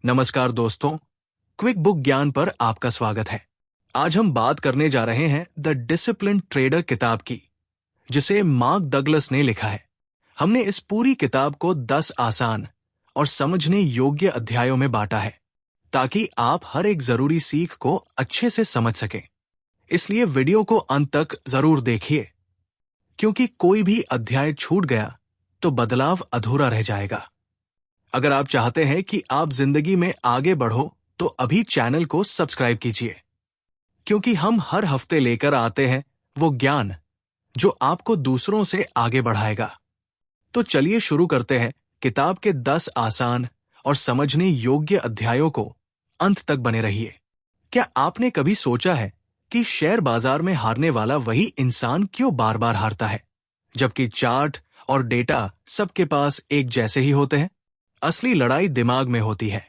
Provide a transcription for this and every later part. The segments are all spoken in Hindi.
नमस्कार दोस्तों, क्विक बुक ज्ञान पर आपका स्वागत है। आज हम बात करने जा रहे हैं द डिसिप्लिन ट्रेडर किताब की, जिसे मार्क डगलस ने लिखा है। हमने इस पूरी किताब को 10 आसान और समझने योग्य अध्यायों में बांटा है, ताकि आप हर एक जरूरी सीख को अच्छे से समझ सकें। इसलिए वीडियो को अंत तक जरूर देखिए, क्योंकि कोई भी अध्याय छूट गया तो बदलाव अधूरा रह जाएगा। अगर आप चाहते हैं कि आप जिंदगी में आगे बढ़ो तो अभी चैनल को सब्सक्राइब कीजिए, क्योंकि हम हर हफ्ते लेकर आते हैं वो ज्ञान जो आपको दूसरों से आगे बढ़ाएगा। तो चलिए शुरू करते हैं किताब के 10 आसान और समझने योग्य अध्यायों को। अंत तक बने रहिए। क्या आपने कभी सोचा है कि शेयर बाजार में हारने वाला वही इंसान क्यों बार बार हारता है, जबकि चार्ट और डेटा सबके पास एक जैसे ही होते हैं? असली लड़ाई दिमाग में होती है।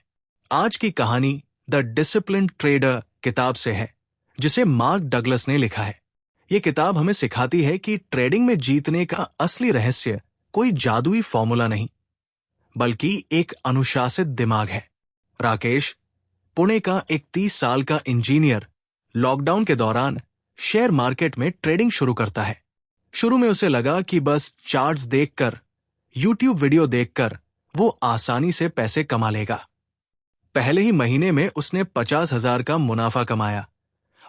आज की कहानी द डिसिप्लिन ट्रेडर किताब से है, जिसे मार्क डगलस ने लिखा है। ये किताब हमें सिखाती है कि ट्रेडिंग में जीतने का असली रहस्य कोई जादुई फॉर्मूला नहीं, बल्कि एक अनुशासित दिमाग है। राकेश, पुणे का एक 30 साल का इंजीनियर, लॉकडाउन के दौरान शेयर मार्केट में ट्रेडिंग शुरू करता है। शुरू में उसे लगा कि बस चार्ट्स देखकर, यूट्यूब वीडियो देखकर वो आसानी से पैसे कमा लेगा। पहले ही महीने में उसने 50,000 का मुनाफा कमाया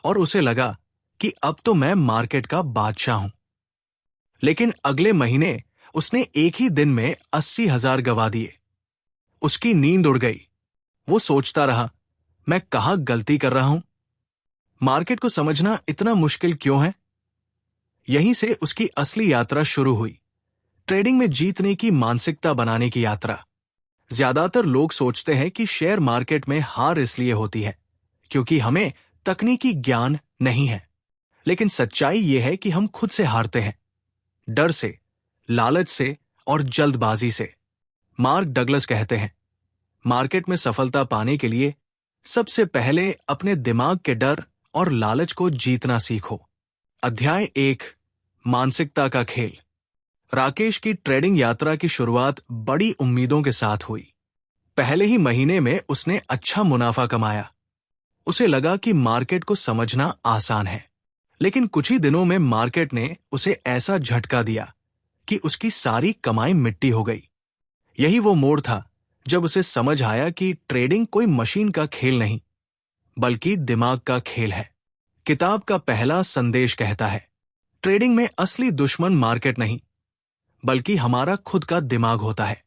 और उसे लगा कि अब तो मैं मार्केट का बादशाह हूं। लेकिन अगले महीने उसने एक ही दिन में 80,000 गंवा दिए। उसकी नींद उड़ गई। वो सोचता रहा, मैं कहां गलती कर रहा हूं? मार्केट को समझना इतना मुश्किल क्यों है? यहीं से उसकी असली यात्रा शुरू हुई, ट्रेडिंग में जीतने की मानसिकता बनाने की यात्रा। ज्यादातर लोग सोचते हैं कि शेयर मार्केट में हार इसलिए होती है क्योंकि हमें तकनीकी ज्ञान नहीं है। लेकिन सच्चाई यह है कि हम खुद से हारते हैं, डर से, लालच से और जल्दबाजी से। मार्क डगलस कहते हैं, मार्केट में सफलता पाने के लिए सबसे पहले अपने दिमाग के डर और लालच को जीतना सीखो। अध्याय 1, मानसिकता का खेल। राकेश की ट्रेडिंग यात्रा की शुरुआत बड़ी उम्मीदों के साथ हुई। पहले ही महीने में उसने अच्छा मुनाफा कमाया। उसे लगा कि मार्केट को समझना आसान है। लेकिन कुछ ही दिनों में मार्केट ने उसे ऐसा झटका दिया कि उसकी सारी कमाई मिट्टी हो गई। यही वो मोड़ था जब उसे समझ आया कि ट्रेडिंग कोई मशीन का खेल नहीं, बल्कि दिमाग का खेल है। किताब का पहला संदेश कहता है, ट्रेडिंग में असली दुश्मन मार्केट नहीं, बल्कि हमारा खुद का दिमाग होता है।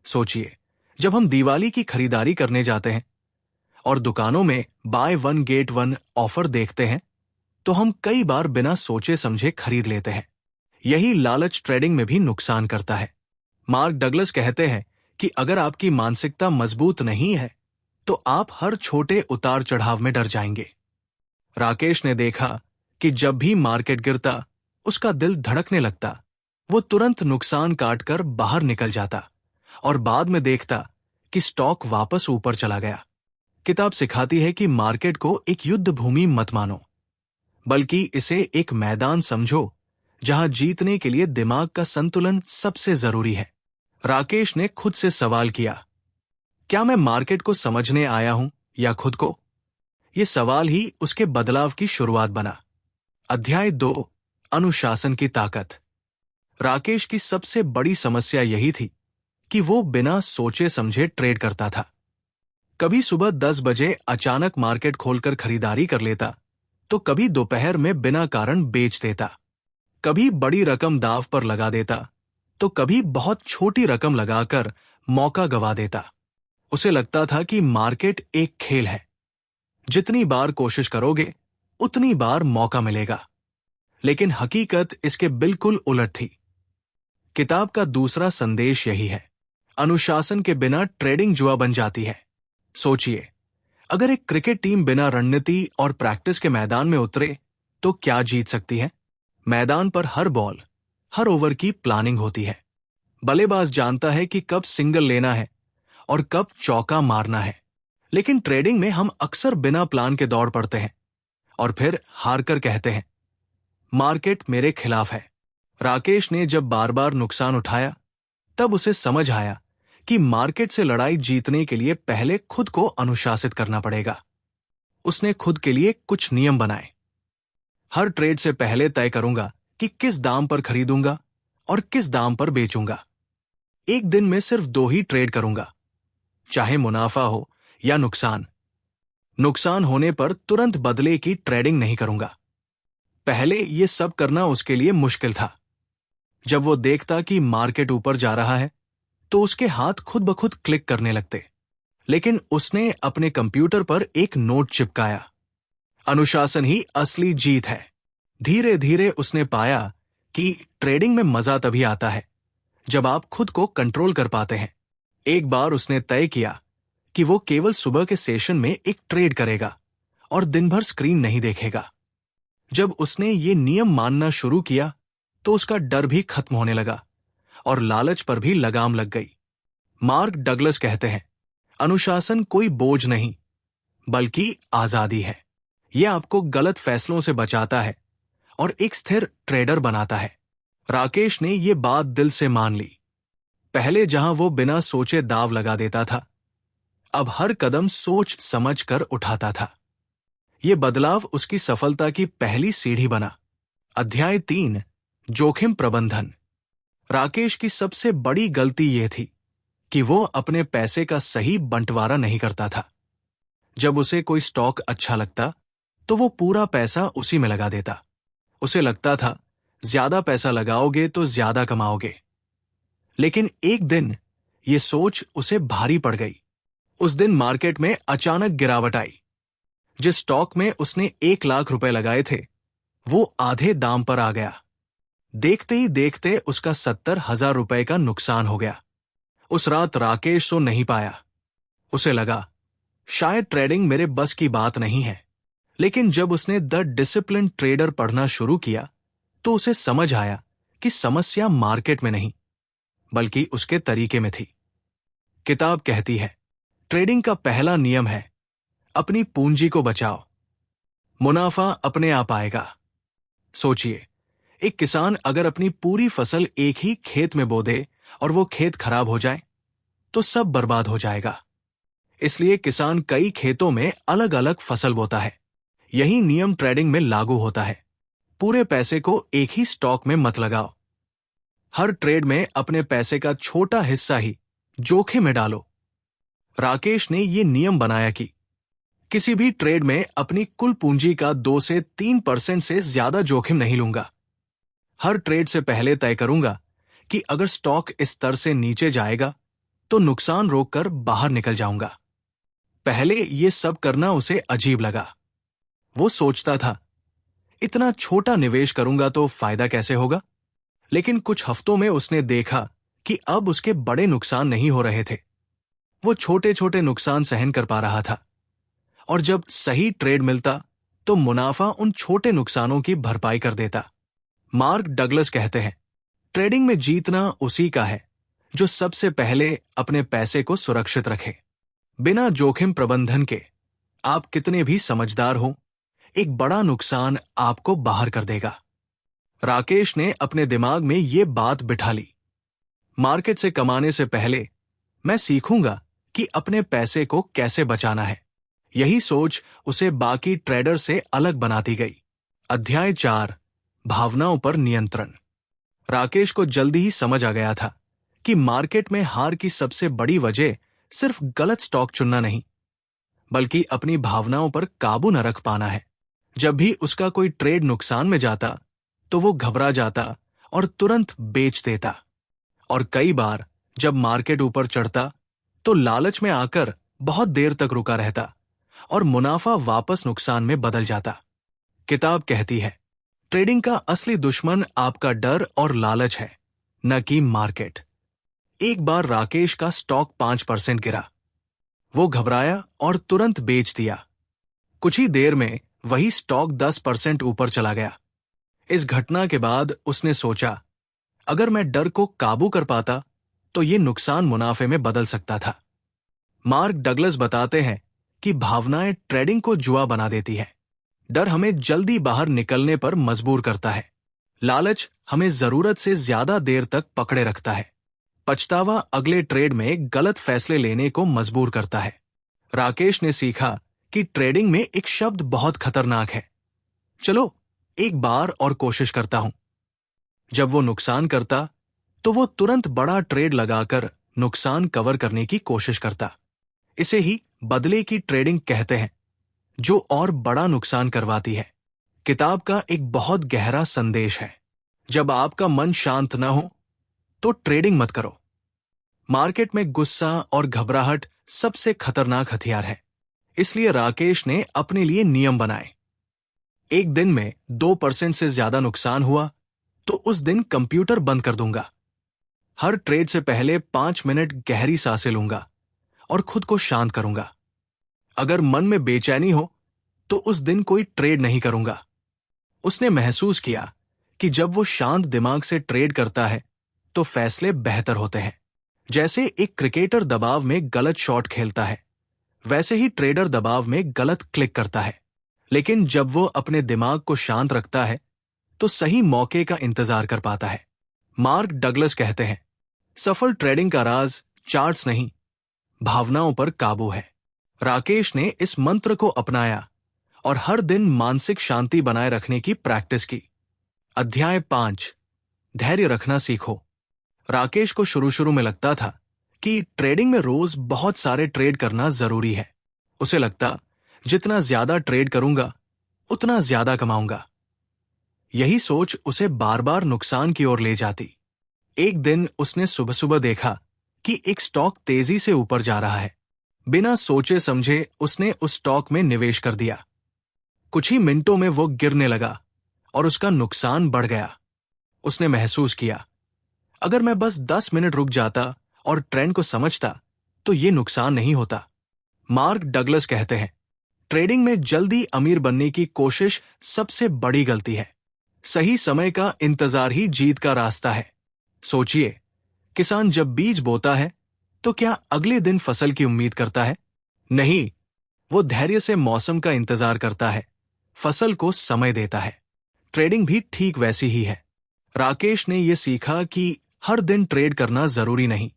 सोचिए, जब हम दिवाली की खरीदारी करने जाते हैं और दुकानों में by one get one offer देखते हैं, तो हम कई बार बिना सोचे समझे खरीद लेते हैं। यही लालच ट्रेडिंग में भी नुकसान करता है। मार्क डगलस कहते हैं कि अगर आपकी मानसिकता मजबूत नहीं है, तो आप हर छोटे उतार चढ़ाव में डर जाएंगे। राकेश ने देखा कि जब भी मार्केट गिरता, उसका दिल धड़कने लगता। वो तुरंत नुकसान काटकर बाहर निकल जाता और बाद में देखता कि स्टॉक वापस ऊपर चला गया। किताब सिखाती है कि मार्केट को एक युद्ध भूमि मत मानो, बल्कि इसे एक मैदान समझो जहां जीतने के लिए दिमाग का संतुलन सबसे जरूरी है। राकेश ने खुद से सवाल किया, क्या मैं मार्केट को समझने आया हूं या खुद को? ये सवाल ही उसके बदलाव की शुरुआत बना। अध्याय 2, अनुशासन की ताकत। राकेश की सबसे बड़ी समस्या यही थी कि वो बिना सोचे समझे ट्रेड करता था। कभी सुबह 10 बजे अचानक मार्केट खोलकर खरीदारी कर लेता, तो कभी दोपहर में बिना कारण बेच देता। कभी बड़ी रकम दांव पर लगा देता, तो कभी बहुत छोटी रकम लगाकर मौका गंवा देता। उसे लगता था कि मार्केट एक खेल है, जितनी बार कोशिश करोगे उतनी बार मौका मिलेगा। लेकिन हकीकत इसके बिल्कुल उलट थी। किताब का दूसरा संदेश यही है, अनुशासन के बिना ट्रेडिंग जुआ बन जाती है। सोचिए, अगर एक क्रिकेट टीम बिना रणनीति और प्रैक्टिस के मैदान में उतरे तो क्या जीत सकती है? मैदान पर हर बॉल, हर ओवर की प्लानिंग होती है। बल्लेबाज जानता है कि कब सिंगल लेना है और कब चौका मारना है। लेकिन ट्रेडिंग में हम अक्सर बिना प्लान के दौड़ पड़ते हैं और फिर हारकर कहते हैं, मार्केट मेरे खिलाफ है। राकेश ने जब बार बार नुकसान उठाया, तब उसे समझ आया कि मार्केट से लड़ाई जीतने के लिए पहले खुद को अनुशासित करना पड़ेगा। उसने खुद के लिए कुछ नियम बनाए। हर ट्रेड से पहले तय करूंगा कि किस दाम पर खरीदूंगा और किस दाम पर बेचूंगा। एक दिन में सिर्फ 2 ही ट्रेड करूंगा, चाहे मुनाफा हो या नुकसान। नुकसान होने पर तुरंत बदले की ट्रेडिंग नहीं करूंगा। पहले यह सब करना उसके लिए मुश्किल था। जब वो देखता कि मार्केट ऊपर जा रहा है तो उसके हाथ खुद ब खुद क्लिक करने लगते। लेकिन उसने अपने कंप्यूटर पर एक नोट चिपकाया, अनुशासन ही असली जीत है। धीरे धीरे उसने पाया कि ट्रेडिंग में मजा तभी आता है जब आप खुद को कंट्रोल कर पाते हैं। एक बार उसने तय किया कि वो केवल सुबह के सेशन में एक ट्रेड करेगा और दिन भर स्क्रीन नहीं देखेगा। जब उसने ये नियम मानना शुरू किया तो उसका डर भी खत्म होने लगा और लालच पर भी लगाम लग गई। मार्क डगलस कहते हैं, अनुशासन कोई बोझ नहीं बल्कि आजादी है। यह आपको गलत फैसलों से बचाता है और एक स्थिर ट्रेडर बनाता है। राकेश ने यह बात दिल से मान ली। पहले जहां वो बिना सोचे दाव लगा देता था, अब हर कदम सोच समझ कर उठाता था। यह बदलाव उसकी सफलता की पहली सीढ़ी बना। अध्याय 3, जोखिम प्रबंधन। राकेश की सबसे बड़ी गलती यह थी कि वो अपने पैसे का सही बंटवारा नहीं करता था। जब उसे कोई स्टॉक अच्छा लगता तो वो पूरा पैसा उसी में लगा देता। उसे लगता था ज्यादा पैसा लगाओगे तो ज्यादा कमाओगे। लेकिन एक दिन ये सोच उसे भारी पड़ गई। उस दिन मार्केट में अचानक गिरावट आई। जिस स्टॉक में उसने 1 लाख रुपए लगाए थे वो आधे दाम पर आ गया। देखते ही देखते उसका 70,000 रुपए का नुकसान हो गया। उस रात राकेश सो नहीं पाया। उसे लगा शायद ट्रेडिंग मेरे बस की बात नहीं है। लेकिन जब उसने द डिसिप्लिन ट्रेडर पढ़ना शुरू किया तो उसे समझ आया कि समस्या मार्केट में नहीं बल्कि उसके तरीके में थी। किताब कहती है, ट्रेडिंग का पहला नियम है अपनी पूंजी को बचाओ, मुनाफा अपने आप आएगा। सोचिए, एक किसान अगर अपनी पूरी फसल एक ही खेत में बो दे और वो खेत खराब हो जाए तो सब बर्बाद हो जाएगा। इसलिए किसान कई खेतों में अलग अलग फसल बोता है। यही नियम ट्रेडिंग में लागू होता है। पूरे पैसे को एक ही स्टॉक में मत लगाओ। हर ट्रेड में अपने पैसे का छोटा हिस्सा ही जोखिम में डालो। राकेश ने यह नियम बनाया कि किसी भी ट्रेड में अपनी कुल पूंजी का 2 से 3% से ज्यादा जोखिम नहीं लूंगा। हर ट्रेड से पहले तय करूंगा कि अगर स्टॉक इस स्तर से नीचे जाएगा तो नुकसान रोककर बाहर निकल जाऊंगा। पहले यह सब करना उसे अजीब लगा। वो सोचता था, इतना छोटा निवेश करूंगा तो फायदा कैसे होगा? लेकिन कुछ हफ्तों में उसने देखा कि अब उसके बड़े नुकसान नहीं हो रहे थे। वो छोटे छोटे नुकसान सहन कर पा रहा था और जब सही ट्रेड मिलता तो मुनाफा उन छोटे नुकसानों की भरपाई कर देता। मार्क डगलस कहते हैं, ट्रेडिंग में जीतना उसी का है जो सबसे पहले अपने पैसे को सुरक्षित रखे। बिना जोखिम प्रबंधन के आप कितने भी समझदार हो, एक बड़ा नुकसान आपको बाहर कर देगा। राकेश ने अपने दिमाग में यह बात बिठा ली, मार्केट से कमाने से पहले मैं सीखूंगा कि अपने पैसे को कैसे बचाना है। यही सोच उसे बाकी ट्रेडर से अलग बनाती गई। अध्याय 4, भावनाओं पर नियंत्रण। राकेश को जल्दी ही समझ आ गया था कि मार्केट में हार की सबसे बड़ी वजह सिर्फ गलत स्टॉक चुनना नहीं बल्कि अपनी भावनाओं पर काबू न रख पाना है। जब भी उसका कोई ट्रेड नुकसान में जाता तो वो घबरा जाता और तुरंत बेच देता। और कई बार जब मार्केट ऊपर चढ़ता तो लालच में आकर बहुत देर तक रुका रहता और मुनाफा वापस नुकसान में बदल जाता। किताब कहती है, ट्रेडिंग का असली दुश्मन आपका डर और लालच है, न कि मार्केट। एक बार राकेश का स्टॉक 5% गिरा। वो घबराया और तुरंत बेच दिया। कुछ ही देर में वही स्टॉक 10% ऊपर चला गया। इस घटना के बाद उसने सोचा, अगर मैं डर को काबू कर पाता तो ये नुकसान मुनाफे में बदल सकता था। मार्क डगलस बताते हैं कि भावनाएं ट्रेडिंग को जुआ बना देती है। डर हमें जल्दी बाहर निकलने पर मजबूर करता है। लालच हमें जरूरत से ज्यादा देर तक पकड़े रखता है। पछतावा अगले ट्रेड में गलत फैसले लेने को मजबूर करता है। राकेश ने सीखा कि ट्रेडिंग में एक शब्द बहुत खतरनाक है। चलो एक बार और कोशिश करता हूं। जब वो नुकसान करता तो वो तुरंत बड़ा ट्रेड लगाकर नुकसान कवर करने की कोशिश करता। इसे ही बदले की ट्रेडिंग कहते हैं, जो और बड़ा नुकसान करवाती है। किताब का एक बहुत गहरा संदेश है, जब आपका मन शांत न हो तो ट्रेडिंग मत करो। मार्केट में गुस्सा और घबराहट सबसे खतरनाक हथियार है। इसलिए राकेश ने अपने लिए नियम बनाए। एक दिन में 2% से ज्यादा नुकसान हुआ तो उस दिन कंप्यूटर बंद कर दूंगा। हर ट्रेड से पहले 5 मिनट गहरी सांसें लूंगा और खुद को शांत करूंगा। अगर मन में बेचैनी हो तो उस दिन कोई ट्रेड नहीं करूंगा। उसने महसूस किया कि जब वो शांत दिमाग से ट्रेड करता है तो फैसले बेहतर होते हैं। जैसे एक क्रिकेटर दबाव में गलत शॉट खेलता है, वैसे ही ट्रेडर दबाव में गलत क्लिक करता है। लेकिन जब वो अपने दिमाग को शांत रखता है तो सही मौके का इंतजार कर पाता है। मार्क डगलस कहते हैं, सफल ट्रेडिंग का राज चार्ट्स नहीं, भावनाओं पर काबू है। राकेश ने इस मंत्र को अपनाया और हर दिन मानसिक शांति बनाए रखने की प्रैक्टिस की। अध्याय 5, धैर्य रखना सीखो। राकेश को शुरू में लगता था कि ट्रेडिंग में रोज बहुत सारे ट्रेड करना जरूरी है। उसे लगता, जितना ज्यादा ट्रेड करूंगा उतना ज्यादा कमाऊंगा। यही सोच उसे बार बार नुकसान की ओर ले जाती। एक दिन उसने सुबह सुबह देखा कि एक स्टॉक तेजी से ऊपर जा रहा है। बिना सोचे समझे उसने उस स्टॉक में निवेश कर दिया। कुछ ही मिनटों में वो गिरने लगा और उसका नुकसान बढ़ गया। उसने महसूस किया, अगर मैं बस 10 मिनट रुक जाता और ट्रेंड को समझता तो ये नुकसान नहीं होता। मार्क डगलस कहते हैं, ट्रेडिंग में जल्दी अमीर बनने की कोशिश सबसे बड़ी गलती है। सही समय का इंतजार ही जीत का रास्ता है। सोचिए, किसान जब बीज बोता है तो क्या अगले दिन फसल की उम्मीद करता है? नहीं, वो धैर्य से मौसम का इंतजार करता है, फसल को समय देता है। ट्रेडिंग भी ठीक वैसी ही है। राकेश ने यह सीखा कि हर दिन ट्रेड करना जरूरी नहीं,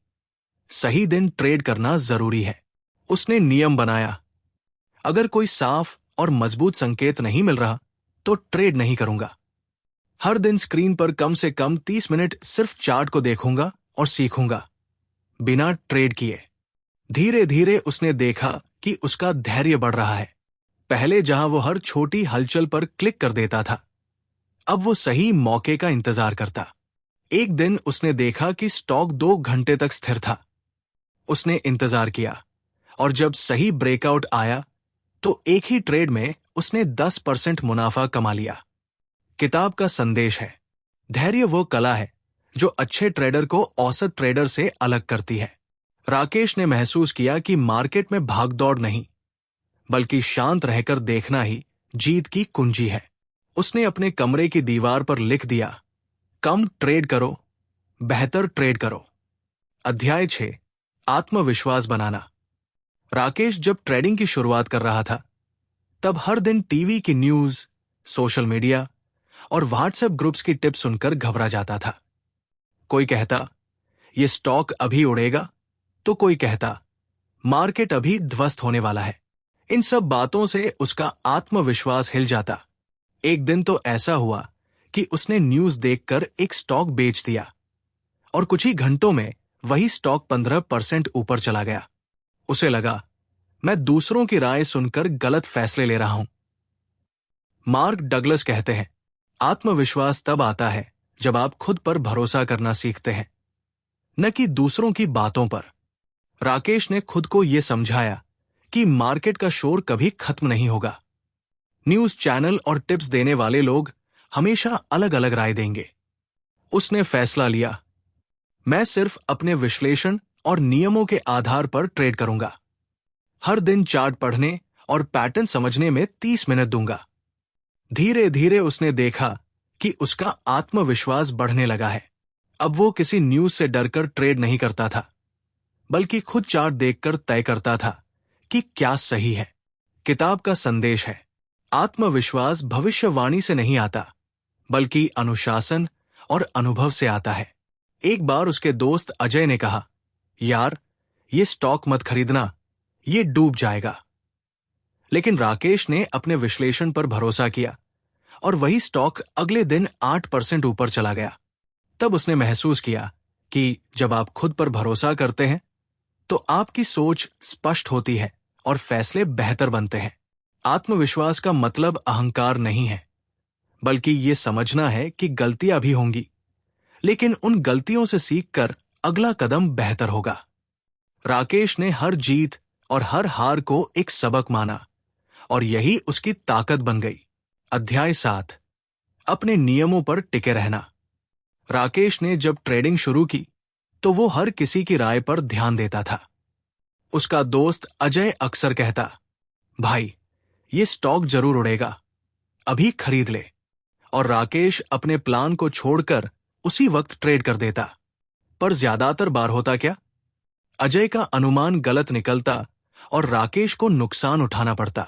सही दिन ट्रेड करना जरूरी है। उसने नियम बनाया, अगर कोई साफ और मजबूत संकेत नहीं मिल रहा तो ट्रेड नहीं करूंगा। हर दिन स्क्रीन पर कम से कम 30 मिनट सिर्फ चार्ट को देखूंगा और सीखूंगा, बिना ट्रेड किए। धीरे धीरे उसने देखा कि उसका धैर्य बढ़ रहा है। पहले जहां वो हर छोटी हलचल पर क्लिक कर देता था, अब वो सही मौके का इंतजार करता। एक दिन उसने देखा कि स्टॉक 2 घंटे तक स्थिर था। उसने इंतजार किया और जब सही ब्रेकआउट आया तो एक ही ट्रेड में उसने 10% मुनाफा कमा लिया। किताब का संदेश है, धैर्य वो कला है जो अच्छे ट्रेडर को औसत ट्रेडर से अलग करती है। राकेश ने महसूस किया कि मार्केट में भागदौड़ नहीं, बल्कि शांत रहकर देखना ही जीत की कुंजी है। उसने अपने कमरे की दीवार पर लिख दिया, कम ट्रेड करो, बेहतर ट्रेड करो। अध्याय 6, आत्मविश्वास बनाना। राकेश जब ट्रेडिंग की शुरुआत कर रहा था, तब हर दिन टीवी की न्यूज, सोशल मीडिया और व्हाट्सएप ग्रुप्स की टिप्स सुनकर घबरा जाता था। कोई कहता, ये स्टॉक अभी उड़ेगा, तो कोई कहता, मार्केट अभी ध्वस्त होने वाला है। इन सब बातों से उसका आत्मविश्वास हिल जाता। एक दिन तो ऐसा हुआ कि उसने न्यूज देखकर एक स्टॉक बेच दिया और कुछ ही घंटों में वही स्टॉक 15% ऊपर चला गया। उसे लगा, मैं दूसरों की राय सुनकर गलत फैसले ले रहा हूं। मार्क डगलस कहते हैं, आत्मविश्वास तब आता है जब आप खुद पर भरोसा करना सीखते हैं, न कि दूसरों की बातों पर। राकेश ने खुद को यह समझाया कि मार्केट का शोर कभी खत्म नहीं होगा। न्यूज चैनल और टिप्स देने वाले लोग हमेशा अलग अलग राय देंगे। उसने फैसला लिया, मैं सिर्फ अपने विश्लेषण और नियमों के आधार पर ट्रेड करूंगा। हर दिन चार्ट पढ़ने और पैटर्न समझने में 30 मिनट दूंगा। धीरे धीरे उसने देखा कि उसका आत्मविश्वास बढ़ने लगा है। अब वो किसी न्यूज से डरकर ट्रेड नहीं करता था, बल्कि खुद चार्ट देखकर तय करता था कि क्या सही है। किताब का संदेश है, आत्मविश्वास भविष्यवाणी से नहीं आता, बल्कि अनुशासन और अनुभव से आता है। एक बार उसके दोस्त अजय ने कहा, यार, ये स्टॉक मत खरीदना, ये डूब जाएगा। लेकिन राकेश ने अपने विश्लेषण पर भरोसा किया और वही स्टॉक अगले दिन 8% ऊपर चला गया। तब उसने महसूस किया कि जब आप खुद पर भरोसा करते हैं तो आपकी सोच स्पष्ट होती है और फैसले बेहतर बनते हैं। आत्मविश्वास का मतलब अहंकार नहीं है, बल्कि ये समझना है कि गलतियां भी होंगी, लेकिन उन गलतियों से सीखकर अगला कदम बेहतर होगा। राकेश ने हर जीत और हर हार को एक सबक माना और यही उसकी ताकत बन गई। अध्याय 7, अपने नियमों पर टिके रहना। राकेश ने जब ट्रेडिंग शुरू की तो वो हर किसी की राय पर ध्यान देता था। उसका दोस्त अजय अक्सर कहता, भाई, ये स्टॉक जरूर उड़ेगा, अभी खरीद ले। और राकेश अपने प्लान को छोड़कर उसी वक्त ट्रेड कर देता। पर ज्यादातर बार होता क्या? अजय का अनुमान गलत निकलता और राकेश को नुकसान उठाना पड़ता।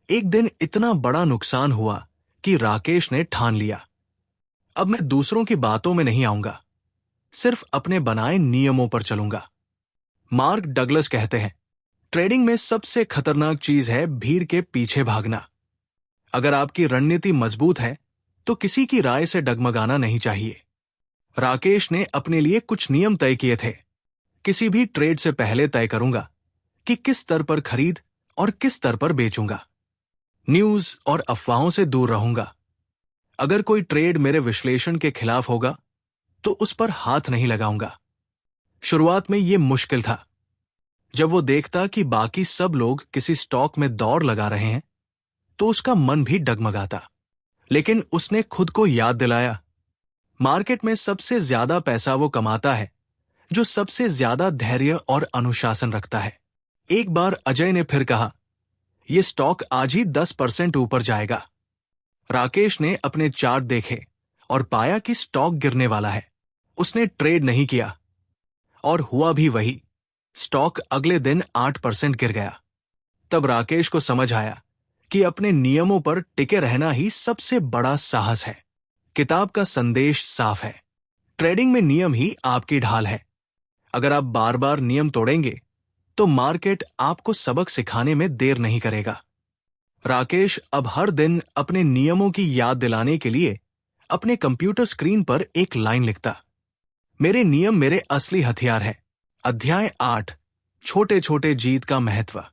एक दिन इतना बड़ा नुकसान हुआ कि राकेश ने ठान लिया, अब मैं दूसरों की बातों में नहीं आऊंगा, सिर्फ अपने बनाए नियमों पर चलूंगा। मार्क डगलस कहते हैं, ट्रेडिंग में सबसे खतरनाक चीज है भीड़ के पीछे भागना। अगर आपकी रणनीति मजबूत है तो किसी की राय से डगमगाना नहीं चाहिए। राकेश ने अपने लिए कुछ नियम तय किए थे। किसी भी ट्रेड से पहले तय करूंगा कि किस स्तर पर खरीद और किस स्तर पर बेचूंगा। न्यूज और अफवाहों से दूर रहूंगा। अगर कोई ट्रेड मेरे विश्लेषण के खिलाफ होगा तो उस पर हाथ नहीं लगाऊंगा। शुरुआत में यह मुश्किल था। जब वो देखता कि बाकी सब लोग किसी स्टॉक में दौड़ लगा रहे हैं तो उसका मन भी डगमगाता। लेकिन उसने खुद को याद दिलाया, मार्केट में सबसे ज्यादा पैसा वो कमाता है जो सबसे ज्यादा धैर्य और अनुशासन रखता है। एक बार अजय ने फिर कहा, यह स्टॉक आज ही 10% ऊपर जाएगा। राकेश ने अपने चार्ट देखे और पाया कि स्टॉक गिरने वाला है। उसने ट्रेड नहीं किया और हुआ भी वही। स्टॉक अगले दिन 8% गिर गया। तब राकेश को समझ आया कि अपने नियमों पर टिके रहना ही सबसे बड़ा साहस है। किताब का संदेश साफ है, ट्रेडिंग में नियम ही आपकी ढाल है। अगर आप बार बार नियम तोड़ेंगे तो मार्केट आपको सबक सिखाने में देर नहीं करेगा। राकेश अब हर दिन अपने नियमों की याद दिलाने के लिए अपने कंप्यूटर स्क्रीन पर एक लाइन लिखता, मेरे नियम मेरे असली हथियार हैं। अध्याय 8, छोटे छोटे जीत का महत्व।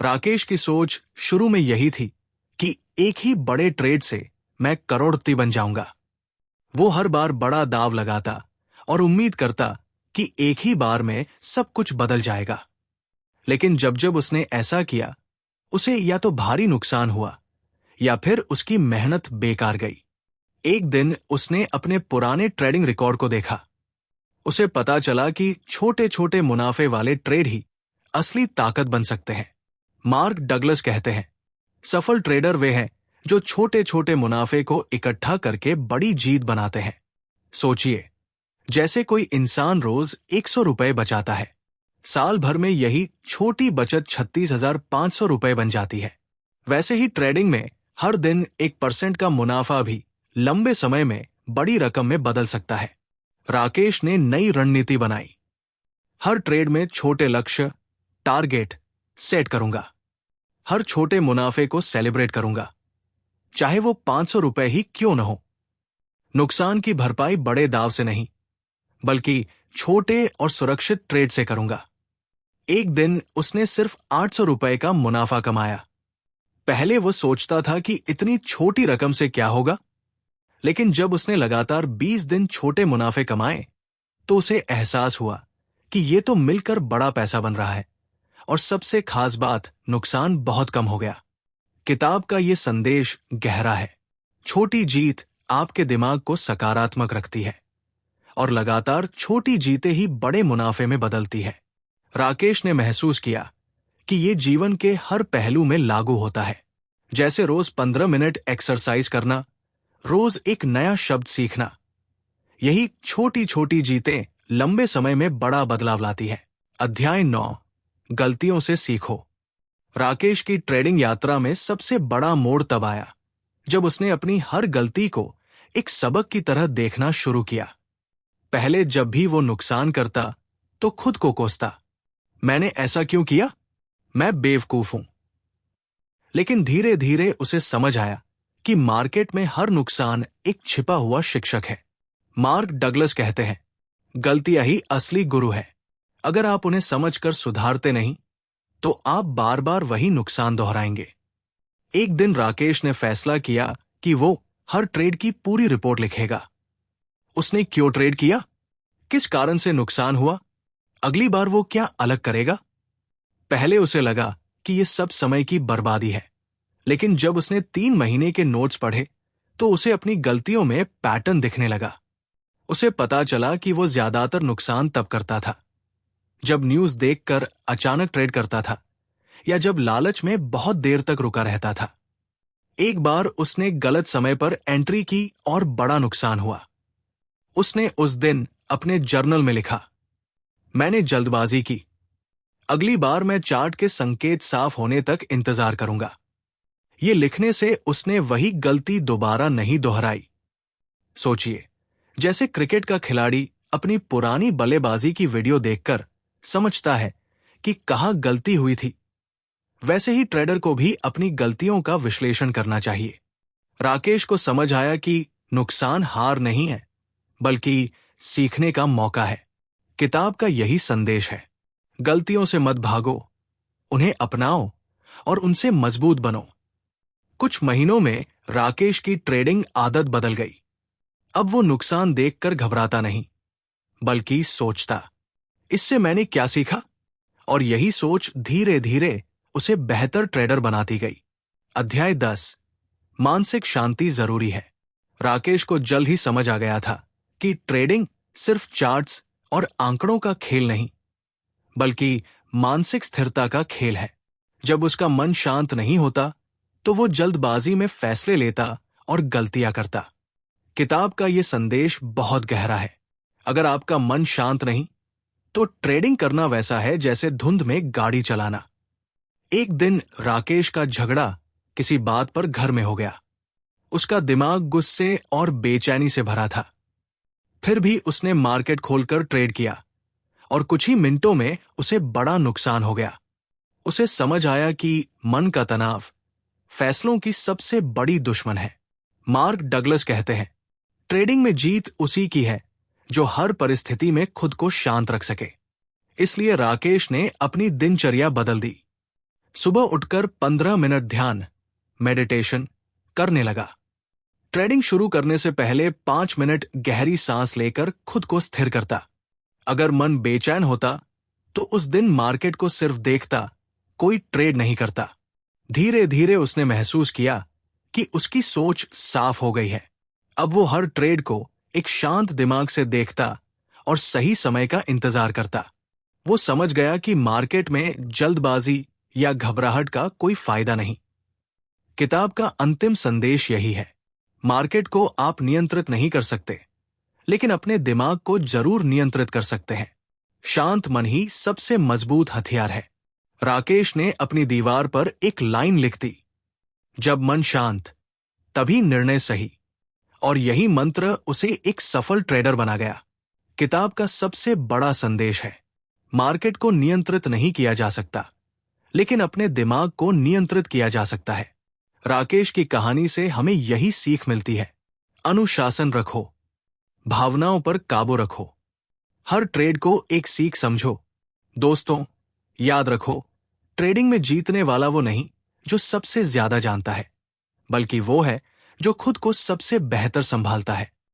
राकेश की सोच शुरू में यही थी कि एक ही बड़े ट्रेड से मैं करोड़पति बन जाऊंगा। वो हर बार बड़ा दाव लगाता और उम्मीद करता कि एक ही बार में सब कुछ बदल जाएगा। लेकिन जब जब उसने ऐसा किया, उसे या तो भारी नुकसान हुआ या फिर उसकी मेहनत बेकार गई। एक दिन उसने अपने पुराने ट्रेडिंग रिकॉर्ड को देखा। उसे पता चला कि छोटे छोटे मुनाफे वाले ट्रेड ही असली ताकत बन सकते हैं। मार्क डगलस कहते हैं, सफल ट्रेडर वे हैं जो छोटे छोटे मुनाफे को इकट्ठा करके बड़ी जीत बनाते हैं। सोचिए, जैसे कोई इंसान रोज 100 रुपए बचाता है, साल भर में यही छोटी बचत 36,500 रुपए बन जाती है। वैसे ही ट्रेडिंग में हर दिन 1% का मुनाफा भी लंबे समय में बड़ी रकम में बदल सकता है। राकेश ने नई रणनीति बनाई। हर ट्रेड में छोटे लक्ष्य, टारगेट सेट करूंगा। हर छोटे मुनाफे को सेलिब्रेट करूंगा, चाहे वो 500 रुपए ही क्यों न हो। नुकसान की भरपाई बड़े दाव से नहीं, बल्कि छोटे और सुरक्षित ट्रेड से करूंगा। एक दिन उसने सिर्फ 800 रुपए का मुनाफा कमाया। पहले वो सोचता था कि इतनी छोटी रकम से क्या होगा, लेकिन जब उसने लगातार 20 दिन छोटे मुनाफे कमाए तो उसे एहसास हुआ कि ये तो मिलकर बड़ा पैसा बन रहा है। और सबसे खास बात, नुकसान बहुत कम हो गया। किताब का ये संदेश गहरा है। छोटी जीत आपके दिमाग को सकारात्मक रखती है और लगातार छोटी जीतें ही बड़े मुनाफे में बदलती है। राकेश ने महसूस किया कि ये जीवन के हर पहलू में लागू होता है। जैसे रोज 15 मिनट एक्सरसाइज करना, रोज एक नया शब्द सीखना, यही छोटी छोटी जीतें लंबे समय में बड़ा बदलाव लाती है। अध्याय 9, गलतियों से सीखो। राकेश की ट्रेडिंग यात्रा में सबसे बड़ा मोड़ तब आया जब उसने अपनी हर गलती को एक सबक की तरह देखना शुरू किया। पहले जब भी वो नुकसान करता तो खुद को कोसता, मैंने ऐसा क्यों किया, मैं बेवकूफ हूं। लेकिन धीरे धीरे उसे समझ आया कि मार्केट में हर नुकसान एक छिपा हुआ शिक्षक है। मार्क डगलस कहते हैं, गलतियां ही असली गुरु है। अगर आप उन्हें समझकर सुधारते नहीं तो आप बार बार वही नुकसान दोहराएंगे। एक दिन राकेश ने फैसला किया कि वो हर ट्रेड की पूरी रिपोर्ट लिखेगा। उसने क्यों ट्रेड किया, किस कारण से नुकसान हुआ, अगली बार वो क्या अलग करेगा। पहले उसे लगा कि ये सब समय की बर्बादी है, लेकिन जब उसने 3 महीने के नोट्स पढ़े तो उसे अपनी गलतियों में पैटर्न दिखने लगा। उसे पता चला कि वो ज्यादातर नुकसान तब करता था जब न्यूज देखकर अचानक ट्रेड करता था या जब लालच में बहुत देर तक रुका रहता था। एक बार उसने गलत समय पर एंट्री की और बड़ा नुकसान हुआ। उसने उस दिन अपने जर्नल में लिखा, मैंने जल्दबाजी की, अगली बार मैं चार्ट के संकेत साफ होने तक इंतजार करूंगा। ये लिखने से उसने वही गलती दोबारा नहीं दोहराई। सोचिए, जैसे क्रिकेट का खिलाड़ी अपनी पुरानी बल्लेबाजी की वीडियो देखकर समझता है कि कहां गलती हुई थी, वैसे ही ट्रेडर को भी अपनी गलतियों का विश्लेषण करना चाहिए। राकेश को समझ आया कि नुकसान हार नहीं है, बल्कि सीखने का मौका है। किताब का यही संदेश है, गलतियों से मत भागो, उन्हें अपनाओ और उनसे मजबूत बनो। कुछ महीनों में राकेश की ट्रेडिंग आदत बदल गई। अब वो नुकसान देखकर घबराता नहीं, बल्कि सोचता, इससे मैंने क्या सीखा, और यही सोच धीरे धीरे उसे बेहतर ट्रेडर बनाती गई। अध्याय 10, मानसिक शांति जरूरी है। राकेश को जल्द ही समझ आ गया था कि ट्रेडिंग सिर्फ चार्ट्स और आंकड़ों का खेल नहीं, बल्कि मानसिक स्थिरता का खेल है। जब उसका मन शांत नहीं होता तो वो जल्दबाजी में फैसले लेता और गलतियां करता। किताब का ये संदेश बहुत गहरा है। अगर आपका मन शांत नहीं तो ट्रेडिंग करना वैसा है जैसे धुंध में गाड़ी चलाना। एक दिन राकेश का झगड़ा किसी बात पर घर में हो गया। उसका दिमाग गुस्से और बेचैनी से भरा था। फिर भी उसने मार्केट खोलकर ट्रेड किया और कुछ ही मिनटों में उसे बड़ा नुकसान हो गया। उसे समझ आया कि मन का तनाव फैसलों की सबसे बड़ी दुश्मन है। मार्क डगलस कहते हैं, ट्रेडिंग में जीत उसी की है जो हर परिस्थिति में खुद को शांत रख सके। इसलिए राकेश ने अपनी दिनचर्या बदल दी। सुबह उठकर 15 मिनट ध्यान मेडिटेशन करने लगा। ट्रेडिंग शुरू करने से पहले 5 मिनट गहरी सांस लेकर खुद को स्थिर करता। अगर मन बेचैन होता तो उस दिन मार्केट को सिर्फ देखता, कोई ट्रेड नहीं करता। धीरे धीरे उसने महसूस किया कि उसकी सोच साफ हो गई है। अब वो हर ट्रेड को एक शांत दिमाग से देखता और सही समय का इंतजार करता। वो समझ गया कि मार्केट में जल्दबाजी या घबराहट का कोई फायदा नहीं। किताब का अंतिम संदेश यही है, मार्केट को आप नियंत्रित नहीं कर सकते, लेकिन अपने दिमाग को जरूर नियंत्रित कर सकते हैं। शांत मन ही सबसे मजबूत हथियार है। राकेश ने अपनी दीवार पर एक लाइन लिख दी, जब मन शांत तभी निर्णय सही, और यही मंत्र उसे एक सफल ट्रेडर बना गया। किताब का सबसे बड़ा संदेश है, मार्केट को नियंत्रित नहीं किया जा सकता, लेकिन अपने दिमाग को नियंत्रित किया जा सकता है। राकेश की कहानी से हमें यही सीख मिलती है, अनुशासन रखो, भावनाओं पर काबू रखो, हर ट्रेड को एक सीख समझो। दोस्तों, याद रखो, ट्रेडिंग में जीतने वाला वो नहीं जो सबसे ज्यादा जानता है, बल्कि वो है जो खुद को सबसे बेहतर संभालता है।